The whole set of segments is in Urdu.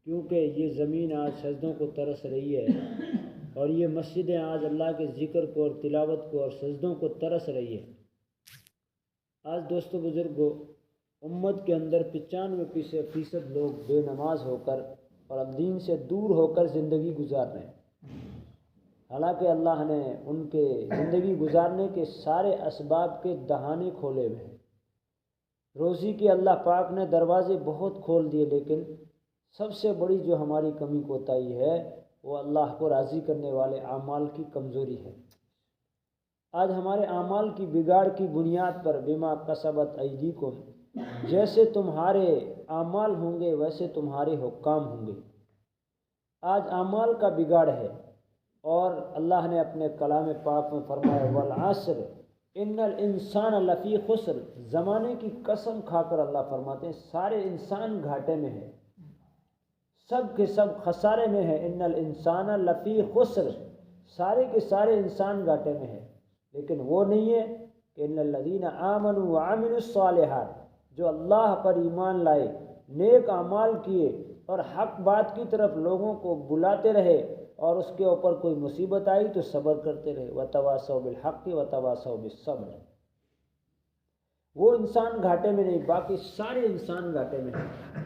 کیونکہ یہ زمین آج سجدوں کو ترس رہی ہے، اور یہ مسجدیں آج اللہ کے ذکر کو اور تلاوت کو اور سجدوں کو ترس رہی ہے۔ آج دوستو بزرگوں، امت کے اندر 95% لوگ بے نماز ہو کر اور دین سے دور ہو کر زندگی گزار رہے ہیں، حالانکہ اللہ نے ان کے زندگی گزارنے کے سارے اسباب کے دہانے کھولے ہوئے ہیں۔ روزی کے اللہ پاک نے دروازے بہت کھول دیے، لیکن سب سے بڑی جو ہماری کمی کوتاہی ہے وہ اللہ کو راضی کرنے والے اعمال کی کمزوری ہے۔ آج ہمارے اعمال کی بگاڑ کی بنیاد پر بما کسبت ایدیکم، جیسے تمہارے اعمال ہوں گے ویسے تمہارے حکام ہوں گے۔ آج اعمال کا بگاڑ ہے، اور اللہ نے اپنے کلام پاک میں فرمایا والعصر ان الانسان لفی خسر، زمانے کی قسم کھا کر اللہ فرماتے ہیں سارے انسان گھاٹے میں ہیں، سب کے سب خسارے میں ہیں۔ ان الانسان لفی خسر، سارے کے سارے انسان گھاٹے میں ہیں، لیکن وہ نہیں ہے کہ ان الذین آمنوا وعملوا الصالحات، جو اللہ پر ایمان لائے، نیک اعمال کیے اور حق بات کی طرف لوگوں کو بلاتے رہے، اور اس کے اوپر کوئی مصیبت آئی تو صبر کرتے رہے، وتواصوا بالحق وتواصوا بالصبر۔ وہ انسان گھاٹے میں نہیں، باقی سارے انسان گھاٹے میں ہیں۔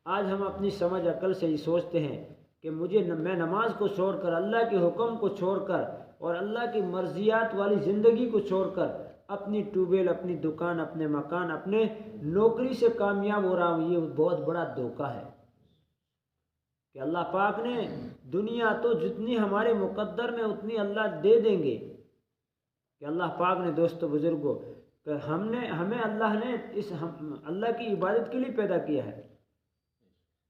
آج ہم اپنی سمجھ عقل سے ہی سوچتے ہیں کہ میں نماز کو چھوڑ کر، اللہ کے حکم کو چھوڑ کر اور اللہ کی مرضیات والی زندگی کو چھوڑ کر اپنی ٹیوب، اپنی دکان، اپنے مکان، اپنے نوکری سے کامیاب ہو رہا ہوں۔ یہ بہت بڑا دھوکہ ہے کہ اللہ پاک نے دنیا تو جتنی ہمارے مقدر میں اتنی اللہ دے دیں گے، کہ اللہ پاک نے دوستو بزرگوں کہ ہمیں اللہ نے اللہ کی عبادت کے لیے پیدا کیا ہے،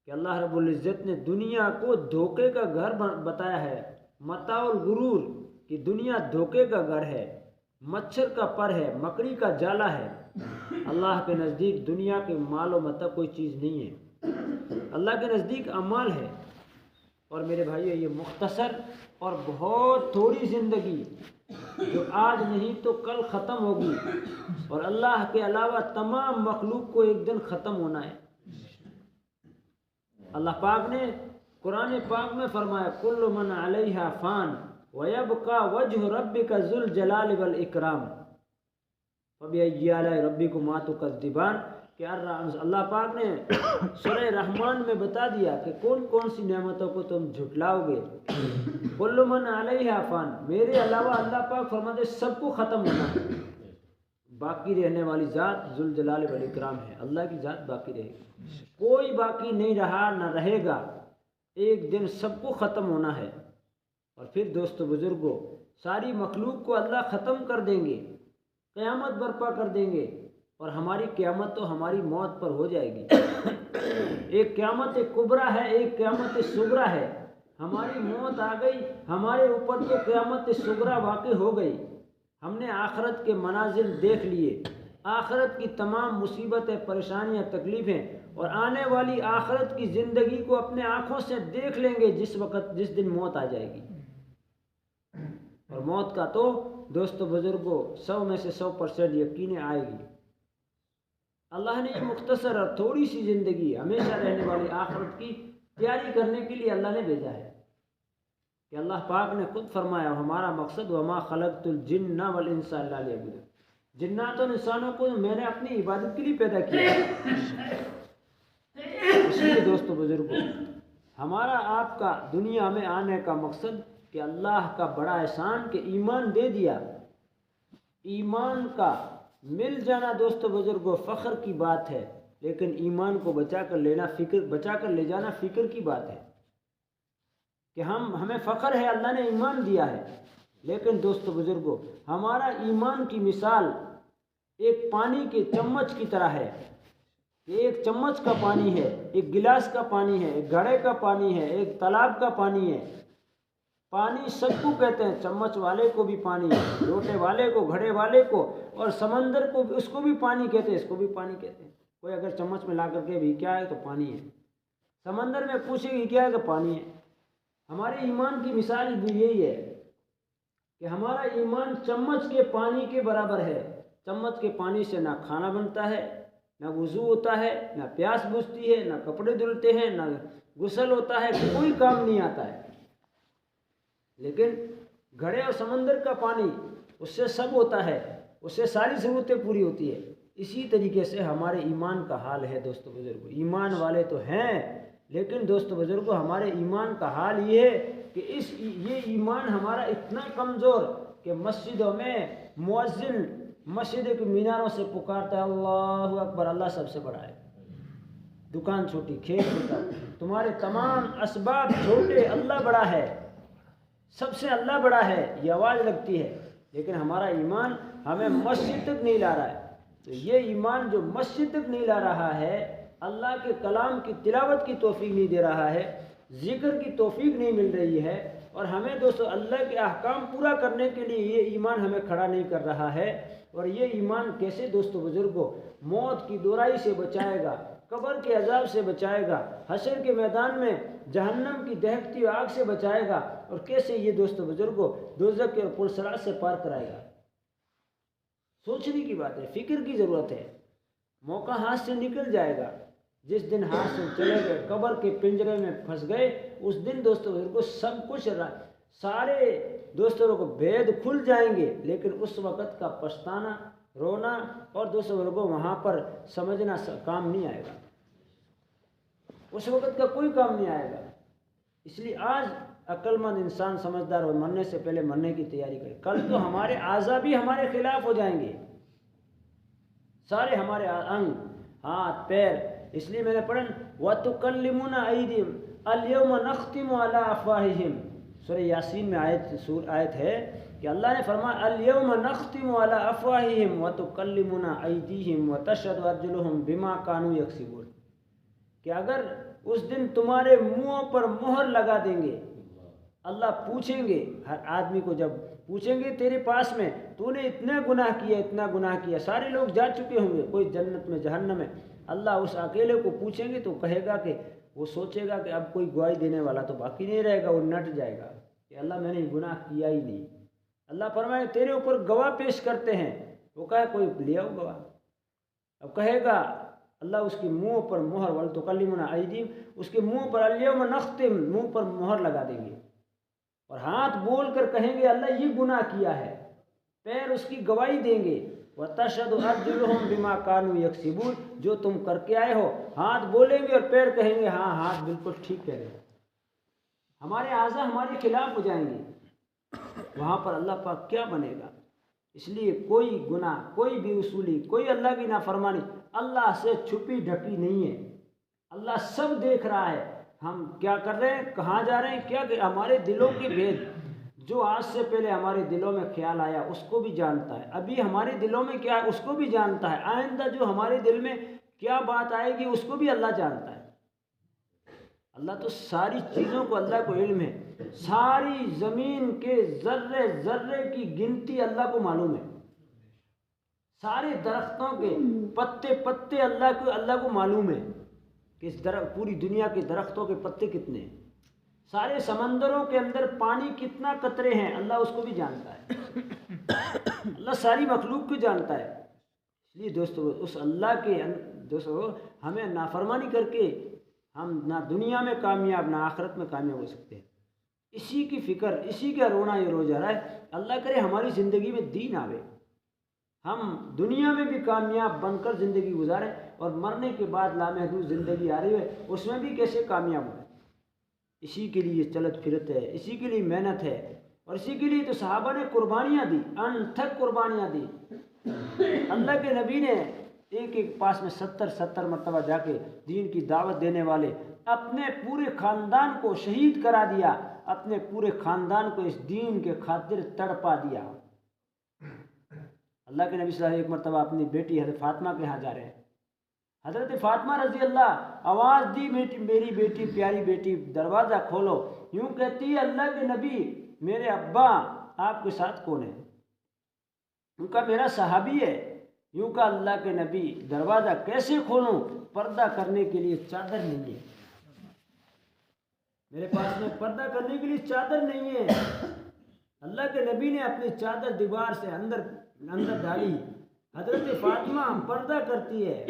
کہ اللہ رب العزت نے دنیا کو دھوکے کا گھر بتایا ہے، متاع الغرور، کہ دنیا دھوکے کا گھر ہے، مچھر کا پر ہے، مکڑی کا جالا ہے۔ اللہ کے نزدیک دنیا کے مال و متاع کوئی چیز نہیں ہے، اللہ کے نزدیک اعمال ہے۔ اور میرے بھائیو، یہ مختصر اور بہت تھوڑی زندگی جو آج نہیں تو کل ختم ہوگی، اور اللہ کے علاوہ تمام مخلوق کو ایک دن ختم ہونا ہے۔ اللہ پاک نے قرآن پاک میں فرمایا کل من علیہا فان ویبقى وجہ ربک ذو الجلال والاکرام فبأی آلاء ربکما تکذبان، کہ اللہ پاک نے سورہ رحمان میں بتا دیا کہ کون کون سی نعمتوں کو تم جھٹلاؤ گے۔ کل من علیہا فان، میرے علاوہ اللہ پاک فرماتے سب کو ختم ہونا ہے، باقی رہنے والی ذات ذو الجلال والاکرام ہے، اللہ کی ذات باقی رہے گی، کوئی باقی نہیں رہا نہ رہے گا، ایک دن سب کو ختم ہونا ہے۔ اور پھر دوستو بزرگوں، ساری مخلوق کو اللہ ختم کر دیں گے، قیامت برپا کر دیں گے، اور ہماری قیامت تو ہماری موت پر ہو جائے گی۔ ایک قیامت کبریٰ ہے، ایک قیامت صغریٰ ہے۔ ہماری موت آ گئی، ہمارے اوپر تو قیامت صغریٰ واقع ہو گئی، ہم نے آخرت کے مناظر دیکھ لیے، آخرت کی تمام مصیبتیں، پریشانیاں، تکلیفیں، اور آنے والی آخرت کی زندگی کو اپنے آنکھوں سے دیکھ لیں گے جس دن موت آ جائے گی۔ اور موت کا تو دوستو بزرگوں 100 میں سے 100% یقین آئے گی۔ اللہ نے یہ مختصر اور تھوڑی سی زندگی، ہمیشہ رہنے والی آخرت کی تیاری کرنے کے لیے اللہ نے بھیجا ہے، کہ اللہ پاک نے خود فرمایا ہمارا مقصد وما خلقت الجن والانس الا لیعبدون، جنات اور انسانوں کو میں نے اپنی عبادت کے لیے پیدا کیا ہے۔ اسی لیے دوستو بزرگوں، ہمارا آپ کا دنیا میں آنے کا مقصد کہ اللہ کا بڑا احسان کہ ایمان دے دیا، ایمان کا مل جانا دوستو بزرگوں فخر کی بات ہے، لیکن ایمان کو بچا کر لے جانا فکر کی بات ہے، کہ ہمیں فخر ہے اللہ نے ایمان دیا ہے، لیکن دوستو بزرگوں ہمارا ایمان کی مثال ایک پانی کے چمچ کی طرح ہے، کہ ایک چمچ کا پانی ہے، ایک گلاس کا پانی ہے، ایک گھڑے کا پانی ہے، ایک تالاب کا پانی ہے۔ پانی سب کو کہتے ہیں، چمچ والے کو بھی پانی، لوٹے والے کو، گھڑے والے کو، اور سمندر کو اس کو بھی پانی کہتے ہیں، اس کو بھی پانی کہتے ہیں۔ کوئی اگر چمچ میں لا کر کے بھی کیا ہے تو پانی ہے، سمندر میں پوچھے گی کیا ہے تو پانی ہے۔ ہمارے ایمان کی مثال بھی یہی ہے کہ ہمارا ایمان چمچ کے پانی کے برابر ہے۔ چمچ کے پانی سے نہ کھانا بنتا ہے، نہ وضو ہوتا ہے، نہ پیاس بجھتی ہے، نہ کپڑے دھلتے ہیں، نہ غسل ہوتا ہے، کوئی کام نہیں آتا ہے۔ لیکن گھڑے اور سمندر کا پانی اس سے سب ہوتا ہے، اس سے ساری ضرورتیں پوری ہوتی ہے۔ اسی طریقے سے ہمارے ایمان کا حال ہے دوستو بزرگو۔ ایمان والے تو ہیں، لیکن دوستو بزرگو ہمارے ایمان کا حال یہ ہے کہ یہ ایمان ہمارا اتنا کمزور کہ مسجدوں میں مؤذن مسجد کے میناروں سے پکارتا ہے اللہ اکبر، اللہ سب سے بڑا ہے۔ دکان چھوٹی، کھیت چھوٹا، تمہارے تمام اسباب چھوٹے، اللہ بڑا ہے، سب سے اللہ بڑا ہے، یہ آواز لگتی ہے۔ لیکن ہمارا ایمان ہمیں مسجد تک نہیں لا رہا ہے۔ تو یہ ایمان جو مسجد تک نہیں لا رہا ہے، اللہ کے کلام کی تلاوت کی توفیق نہیں دے رہا ہے، ذکر کی توفیق نہیں مل رہی ہے، اور ہمیں دوستو اللہ کے احکام پورا کرنے کے لیے یہ ایمان ہمیں کھڑا نہیں کر رہا ہے۔ اور یہ ایمان کیسے دوستو بزرگوں موت کی دورائی سے بچائے گا، قبر کے عذاب سے بچائے گا، حشر کے میدان میں جہنم کی دہکتی آگ سے بچائے گا، اور کیسے یہ دوستو بزرگوں دوزخ کے پرسرات سے پار کرائے گا؟ سوچنے کی بات ہے، فکر کی ضرورت ہے۔ موقع ہاتھ سے نکل جائے گا، جس دن ہاتھ سے چلے گئے، قبر کے پنجرے میں پھنس گئے، اس دن دوستو بزرگوں سب کچھ سارے دوستوں کو بھید کھل جائیں گے، لیکن اس وقت کا پچھتانا، رونا اور دوستو بزرگوں وہاں پر سمجھنا کام نہیں آئے گا، اس وقت کا کوئی کام نہیں آئے گا۔ اس لیے آج عقل مند انسان سمجھدار ہو، مرنے سے پہلے مرنے کی تیاری کرے۔ کل تو ہمارے اعضاء بھی ہمارے خلاف ہو جائیں گے، سارے ہمارے انگ، ہاتھ، پیر۔ اس لیے میں نے پڑھا وَتُكَلِّمُنَا أَيْدِيهِمْ الْيَوْمَ نَخْتِمُ عَلَىٰ أَفْوَاهِهِمْ۔ سورہ یاسین میں آیت ہے کہ اللہ نے فرمایا الْيَوْمَ نَخْتِمُ عَلَىٰ أَفْوَاهِهِمْ وَتُكَلِّمُنَا أَيْدِيهِمْ وَتَشْهَدُ أَرْجُلُهُمْ بِمَا كَانُوا يَكْسِبُونَ، کہ اگر اس دن تمہارے منہوں پر مہر لگا دیں گے، اللہ پوچھیں گے، ہر آدمی کو جب پوچھیں گے تیرے پاس میں تو نے اتنا گناہ کیا، اتنا گناہ کیا، سارے لوگ جا چکے ہوں گے، کوئی جنت میں جہنم میں، اللہ اس اکیلے کو پوچھیں گے تو کہے گا کہ وہ سوچے گا کہ اب کوئی گواہی دینے والا تو باقی نہیں رہے گا، وہ نٹ جائے گا کہ اللہ میں نے گناہ کیا ہی نہیں۔ اللہ فرمائے تیرے اوپر گواہ پیش کرتے ہیں، وہ کہے کوئی لے آؤ گواہ، اب کہے گا اللہ اس کے منہ پر مہر وَلْتُكَلِّمُنَا أَيْدِيهِمْ، اس کے منہ پر الْيَوْمَ نَخْتِمُ، منہ پر مہر لگا دیں گے، اور ہاتھ بول کر کہیں گے اللہ یہ گناہ کیا ہے، پیر اس کی گواہی دیں گے، وَتَشْهَدُ أَرْجُلُهُمْ بِمَا كَانُوا يَكْسِبُونَ، جو تم کر کے آئے ہو، ہاتھ بولیں گے اور پیر کہیں گے ہاں ہاتھ بالکل ٹھیک کہہ رہے ہیں۔ ہمارے اعضاء ہمارے خلاف ہو جائیں گے، وہاں پر اللہ پاک کیا بنے گا؟ اس لیے کوئی گناہ، کوئی بے اصولی، کوئی اللہ کی نافرمانی اللہ سے چھپی ڈھکی نہیں ہے۔ اللہ سب دیکھ رہا ہے، ہم کیا کر رہے ہیں، کہاں جا رہے ہیں، کیا کہ ہمارے دلوں کے بھید، جو آج سے پہلے ہمارے دلوں میں خیال آیا اس کو بھی جانتا ہے، ابھی ہمارے دلوں میں کیا ہے اس کو بھی جانتا ہے، آئندہ جو ہمارے دل میں کیا بات آئے گی اس کو بھی اللہ جانتا ہے۔ اللہ تو ساری چیزوں کو، اللہ کو علم ہے، ساری زمین کے ذرے ذرے کی گنتی اللہ کو معلوم ہے، سارے درختوں کے پتے پتے اللہ کو معلوم ہے کہ اس پوری دنیا کے درختوں کے پتے کتنے ہیں، سارے سمندروں کے اندر پانی کتنا قطرے ہیں اللہ اس کو بھی جانتا ہے، اللہ ساری مخلوق کو جانتا ہے۔ اس لیے دوستو اس اللہ کے دوستو ہمیں نافرمانی کر کے ہم نہ دنیا میں کامیاب نہ آخرت میں کامیاب ہو سکتے ہیں۔ اسی کی فکر، اسی کا رونا یہ روز آ رہا ہے، اللہ کرے ہماری زندگی میں دین آوے، ہم دنیا میں بھی کامیاب بن کر زندگی گزاریں، اور مرنے کے بعد لامحدود زندگی آ رہی ہے اس میں بھی کیسے کامیاب ہوئے۔ اسی کے لیے چلت پھرت ہے، اسی کے لیے محنت ہے، اور اسی کے لیے تو صحابہ نے قربانیاں دی، انتھک قربانیاں دی۔ اللہ کے نبی نے ایک پاس میں 70 مرتبہ جا کے دین کی دعوت دینے والے اپنے پورے خاندان کو شہید کرا دیا، اپنے پورے خاندان کو اس دین کے خاطر تڑپا دیا۔ اللہ کے نبی صلی اللہ علیہ وسلم ایک مرتبہ اپنی بیٹی حضرت فاطمہ کے ہاں جا رہے ہیں، حضرت فاطمہ رضی اللہ آواز دی میری بیٹی، پیاری بیٹی، دروازہ کھولو، یوں کہتی ہے اللہ کے نبی میرے ابا آپ کے ساتھ کون ہے؟ ان کا میرا صحابی ہے۔ یوں کہا اللہ کے نبی دروازہ کیسے کھولوں، پردہ کرنے کے لیے چادر نہیں ہے، میرے پاس میں پردہ کرنے کے لیے چادر نہیں ہے۔ اللہ کے نبی نے اپنی چادر دیوار سے اندر ڈالی، حضرت فاطمہ پردہ کرتی ہے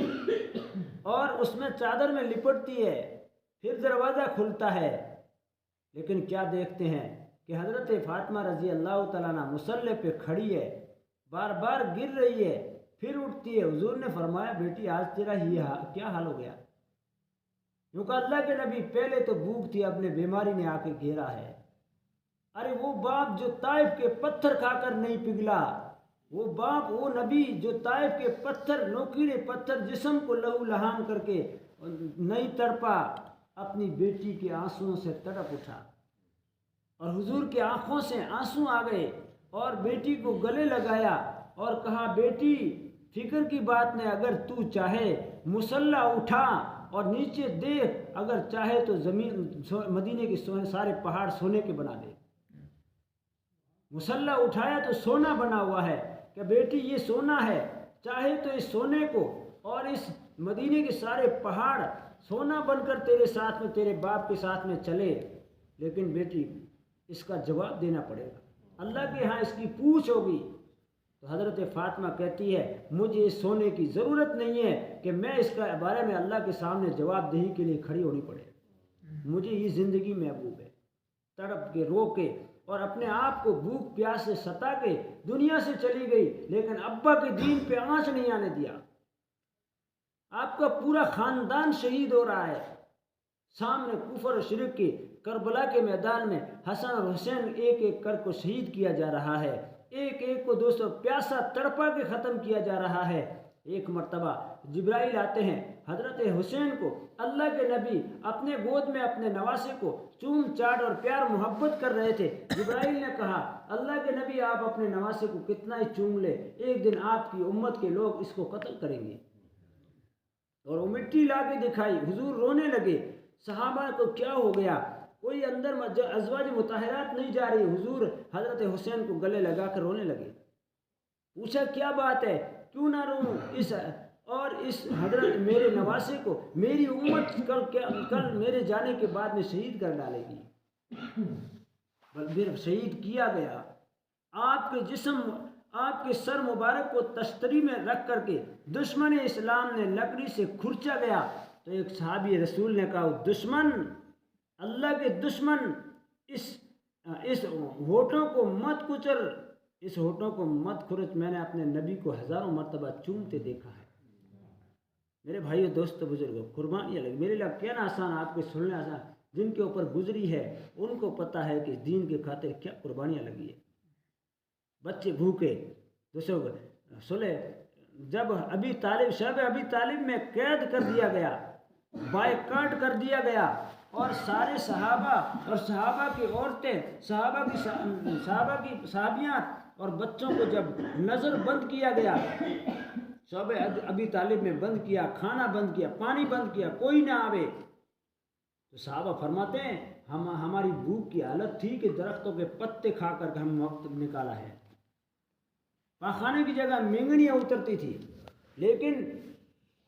اور اس میں چادر میں لپٹتی ہے، پھر دروازہ کھلتا ہے، لیکن کیا دیکھتے ہیں کہ حضرت فاطمہ رضی اللہ تعالیٰ عنہ مصلی پہ کھڑی ہے، بار بار گر رہی ہے، پھر اٹھتی ہے۔ حضور نے فرمایا بیٹی آج تیرا کیا حال ہو گیا؟ کیونکہ اللہ کے نبی پہلے تو بھوک تھی، اپنے بیماری نے آ کے گھیرا ہے۔ ارے وہ باپ جو طائف کے پتھر کھا کر نہیں پگھلا، وہ باپ وہ نبی جو طائف کے پتھر، نوکیلے پتھر جسم کو لہو لہان کر کے نہیں تڑپا، اپنی بیٹی کے آنسوؤں سے تڑپ اٹھا، اور حضور کی آنکھوں سے آنسو آ گئے اور بیٹی کو گلے لگایا اور کہا بیٹی فکر کی بات نہیں، اگر تو چاہے مصلی اٹھا اور نیچے دیکھ، اگر چاہے تو زمین مدینے کے سارے پہاڑ سونے کے بنا دے۔ مصلی اٹھایا تو سونا بنا ہوا ہے کہ بیٹی یہ سونا ہے، چاہے تو اس سونے کو اور اس مدینے کے سارے پہاڑ سونا بن کر تیرے ساتھ میں، تیرے باپ کے ساتھ میں چلے، لیکن بیٹی اس کا جواب دینا پڑے گا، اللہ کے ہاں اس کی پوچھ ہوگی۔ تو حضرت فاطمہ کہتی ہے مجھے اس سونے کی ضرورت نہیں ہے کہ میں اس کا بارے میں اللہ کے سامنے جواب دہی کے لیے کھڑی ہونی پڑے، مجھے یہ زندگی محبوب ہے۔ تڑپ کے رو کے اور اپنے آپ کو بھوک پیاس سے ستا کے دنیا سے چلی گئی، لیکن ابا کے دین پہ آنچ نہیں آنے دیا۔ آپ کا پورا خاندان شہید ہو رہا ہے، سامنے کفر و شرک کی کربلا کے میدان میں حسن اور حسین ایک ایک کر کو شہید کیا جا رہا ہے، ایک ایک کو دوستو پیاسا تڑپا کے ختم کیا جا رہا ہے۔ ایک مرتبہ جبرائیل آتے ہیں حضرت حسین کو، اللہ کے نبی اپنے گود میں اپنے نواسے کو چوم چاٹ اور پیار محبت کر رہے تھے۔ جبرائیل نے کہا اللہ کے نبی آپ اپنے نواسے کو کتنا ہی چوم لے، ایک دن آپ کی امت کے لوگ اس کو قتل کریں گے، اور وہ مٹی لا کے دکھائی۔ حضور رونے لگے، صحابہ کو کیا ہو گیا، کوئی اندر ازواج مطہرات نہیں جا رہی۔ حضور حضرت حسین کو گلے لگا کر رونے لگے، پوچھا کیا بات ہے، کیوں نہ روں، اس حضرت میرے نواسے کو میری امت کل میرے جانے کے بعد میں شہید کر ڈالے گی۔ پھر شہید کیا گیا، آپ کے جسم، آپ کے سر مبارک کو تشتری میں رکھ کر کے دشمن اسلام نے لکڑی سے کھرچا گیا۔ تو ایک صحابی رسول نے کہا دشمن، اللہ کے دشمن، اس ہونٹوں کو مت کچل، اس ہونٹوں کو مت کھرچ، میں نے اپنے نبی کو ہزاروں مرتبہ چومتے دیکھا ہے۔ میرے بھائیو دوستو بزرگوں، قربانیاں لگی، میرے لیے کہنا آسان، آپ کے سننے آسان، جن کے اوپر گزری ہے ان کو پتہ ہے کہ دین کے خاطر کیا قربانیاں لگی ہے۔ بچے بھوکے، دوستو سلے جب شب ابی طالب میں قید کر دیا گیا، بائیکاٹ کر دیا گیا، اور سارے صحابہ اور صحابہ کی عورتیں، صحابیاں اور بچوں کو جب نظر بند کیا گیا، شب ابی طالب میں بند کیا، کھانا بند کیا، پانی بند کیا، کوئی نہ آوے، تو صحابہ فرماتے ہیں ہماری بھوک کی حالت تھی کہ درختوں کے پتے کھا کر ہم وقت نکالا ہے، پاخانے کی جگہ مینگنیاں اترتی تھی، لیکن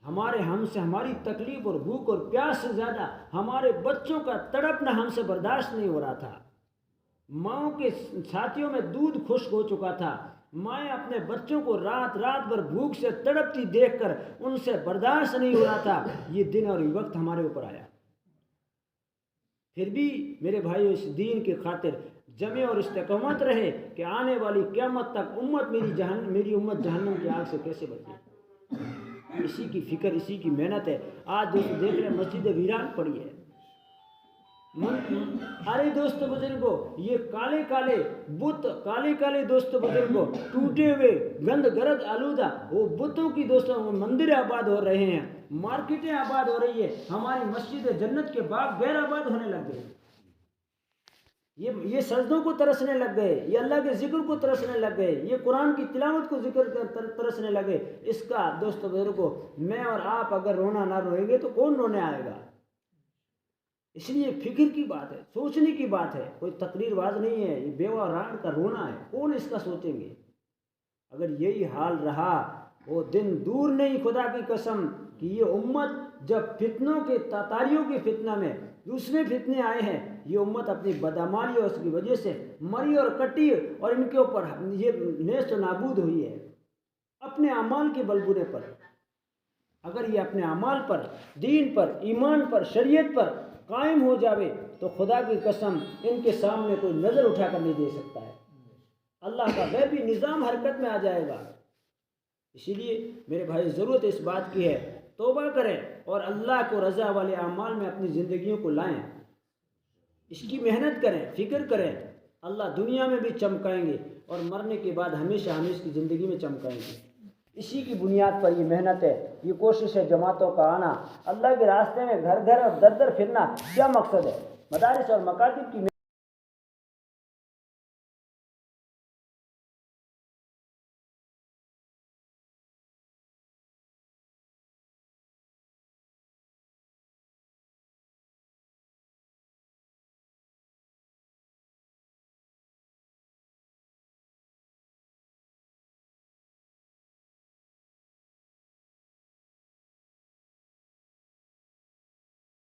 ہماری تکلیف اور بھوک اور پیاس سے زیادہ ہمارے بچوں کا تڑپنا ہم سے برداشت نہیں ہو رہا تھا۔ ماؤں کے چھاتیوں میں دودھ خشک ہو چکا تھا، مائیں اپنے بچوں کو رات رات بھر بھوک سے تڑپتی دیکھ کر ان سے برداشت نہیں ہو رہا تھا۔ یہ دن اور یہ وقت ہمارے اوپر آیا، پھر بھی میرے بھائیو اس دین کے خاطر جمع اور استقامت رہے کہ آنے والی قیامت تک میری امت جہنم کی آگ سے کیسے بچے۔ اسی کی فکر، اسی کی محنت ہے۔ آج دوست دیکھ رہے مسجد ویران پڑی ہے، ارے دوست بزرگوں یہ کالے کالے بت، کالے کالے دوست بزرگوں ٹوٹے ہوئے گند گرد آلودہ وہ بتوں کی دوستوں مندر آباد ہو رہے ہیں، مارکیٹیں آباد ہو رہی ہے، ہماری مسجد جنت کے باغ غیر آباد ہونے لگ گئے، یہ سجدوں کو ترسنے لگ گئے، یہ اللہ کے ذکر کو ترسنے لگ گئے، یہ قرآن کی تلاوت کو ترسنے لگے۔ اس کا دوست بزرگوں میں اور آپ اگر رونا نہ روئیں گے تو کون رونے آئے گا؟ اس لیے فکر کی بات ہے، سوچنے کی بات ہے، کوئی تقریر باز نہیں ہے، یہ بیوہ ران کا رونا ہے، کون اس کا سوچیں گے؟ اگر یہی حال رہا وہ دن دور نہیں خدا کی قسم کہ یہ امت جب فتنوں کے تاتاریوں کے فتنہ میں دوسرے فتنے آئے ہیں، یہ امت اپنی بدعمالی اور اس کی وجہ سے مری اور کٹی اور ان کے اوپر یہ نیست و نابود ہوئی ہے۔ اپنے اعمال کے بلبوتے پر اگر یہ اپنے اعمال پر، دین پر، ایمان پر، شریعت پر قائم ہو جاوے تو خدا کی قسم ان کے سامنے کوئی نظر اٹھا کر نہیں دے سکتا ہے، اللہ کا غیبی نظام حرکت میں آ جائے گا۔ اسی لیے میرے بھائی ضرورت اس بات کی ہے، توبہ کریں اور اللہ کو رضا والے اعمال میں اپنی زندگیوں کو لائیں، اس کی محنت کریں، فکر کریں، اللہ دنیا میں بھی چمکائیں گے اور مرنے کے بعد ہمیشہ ہمیں اس کی زندگی میں چمکائیں گے۔ اسی کی بنیاد پر یہ محنت ہے، یہ کوشش ہے، جماعتوں کا آنا، اللہ کے راستے میں گھر گھر اور در در پھرنا۔ کیا مقصد ہے؟ مدارس اور مکاتب کی